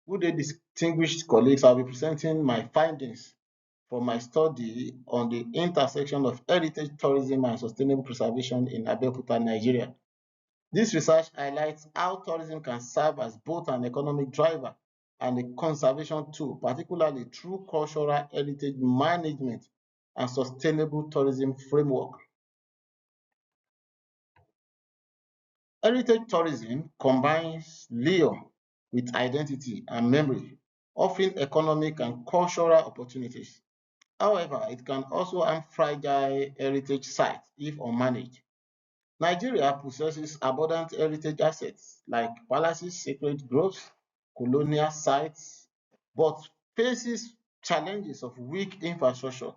Good day, distinguished colleagues. I'll be presenting my findings from my study on the intersection of heritage tourism and sustainable preservation in Abeokuta, Nigeria. This research highlights how tourism can serve as both an economic driver and a conservation tool, particularly through cultural heritage management and sustainable tourism framework. Heritage tourism combines lure with identity and memory, offering economic and cultural opportunities. However, it can also harm fragile heritage sites if unmanaged. Nigeria possesses abundant heritage assets like palaces, sacred groves, colonial sites, but faces challenges of weak infrastructure,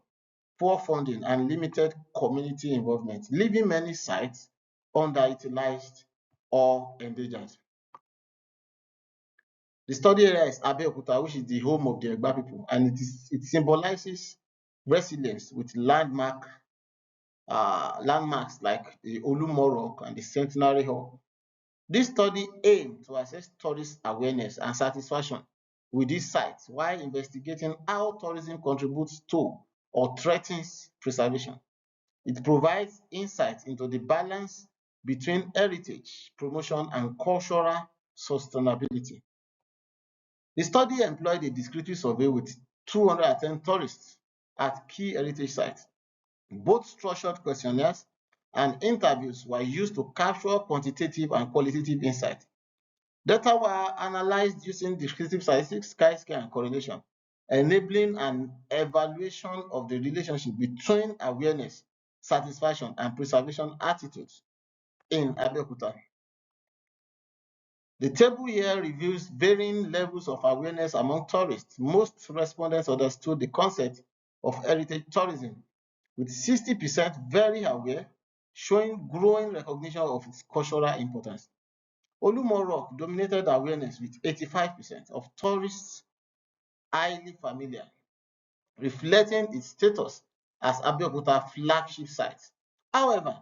poor funding, and limited community involvement, leaving many sites underutilized or endangered. The study area is Abeokuta, which is the home of the Egba people, and it symbolizes resilience with landmarks like the Olumo Rock and the Centenary Hall. This study aimed to assess tourist awareness and satisfaction with these sites while investigating how tourism contributes to or threatens preservation. It provides insight into the balance between heritage promotion and cultural sustainability. The study employed a descriptive survey with 210 tourists at key heritage sites. Both structured questionnaires and interviews were used to capture quantitative and qualitative insight. Data were analyzed using descriptive statistics, chi-square, and correlation, enabling an evaluation of the relationship between awareness, satisfaction, and preservation attitudes in Abeokuta. The table here reveals varying levels of awareness among tourists. Most respondents understood the concept of heritage tourism, with 60% very aware, showing growing recognition of its cultural importance. Olumo Rock dominated awareness with 85% of tourists highly familiar, reflecting its status as Abeokuta flagship site. However,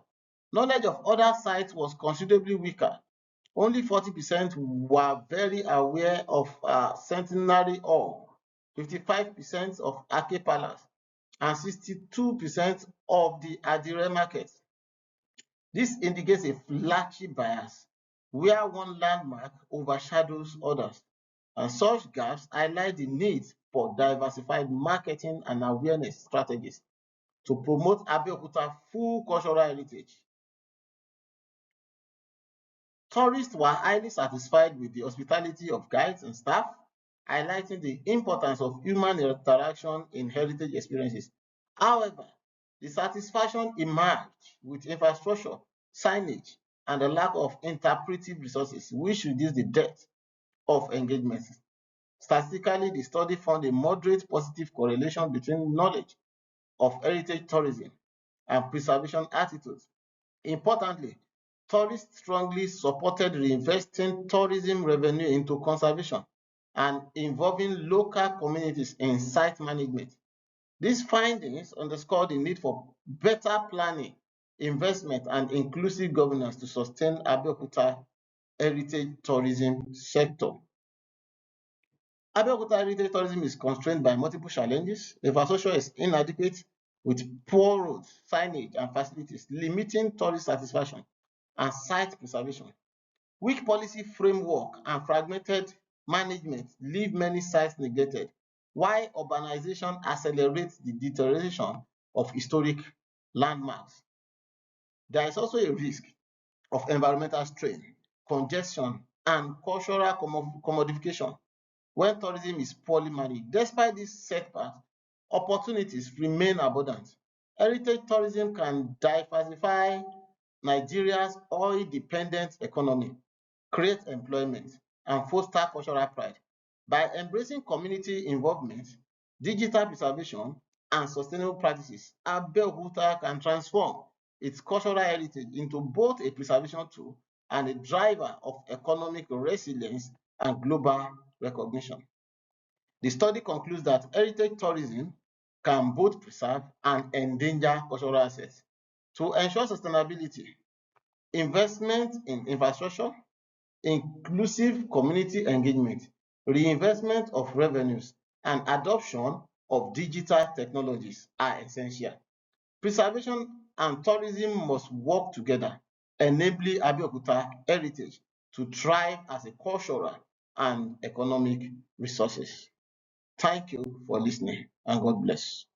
knowledge of other sites was considerably weaker. Only 40% were very aware of Centenary Hall, 55% of Ake Palace, and 62% of the Adire Market. This indicates a flagship bias, where one landmark overshadows others, and such gaps highlight the need for diversified marketing and awareness strategies to promote Abeokuta full cultural heritage. Tourists were highly satisfied with the hospitality of guides and staff, highlighting the importance of human interaction in heritage experiences. However, the satisfaction emerged with infrastructure, signage, and a lack of interpretive resources, which reduced the depth of engagement. Statistically, the study found a moderate positive correlation between knowledge of heritage tourism and preservation attitudes. Importantly, tourists strongly supported reinvesting tourism revenue into conservation and involving local communities in site management. These findings underscore the need for better planning, investment, and inclusive governance to sustain Abeokuta heritage tourism sector. Abeokuta heritage tourism is constrained by multiple challenges. Infrastructure is inadequate with poor roads, signage, and facilities, limiting tourist satisfaction and site preservation. Weak policy framework and fragmented management leave many sites neglected, while urbanization accelerates the deterioration of historic landmarks. There is also a risk of environmental strain, congestion, and cultural commodification when tourism is poorly managed. Despite these setbacks, opportunities remain abundant. Heritage tourism can diversify Nigeria's oil-dependent economy, create employment, and foster cultural pride. By embracing community involvement, digital preservation, and sustainable practices, Abeokuta can transform its cultural heritage into both a preservation tool and a driver of economic resilience and global recognition. The study concludes that heritage tourism can both preserve and endanger cultural assets. To ensure sustainability, investment in infrastructure, inclusive community engagement, reinvestment of revenues, and adoption of digital technologies are essential. Preservation and tourism must work together, enabling Abeokuta heritage to thrive as a cultural and economic resources. Thank you for listening, and God bless.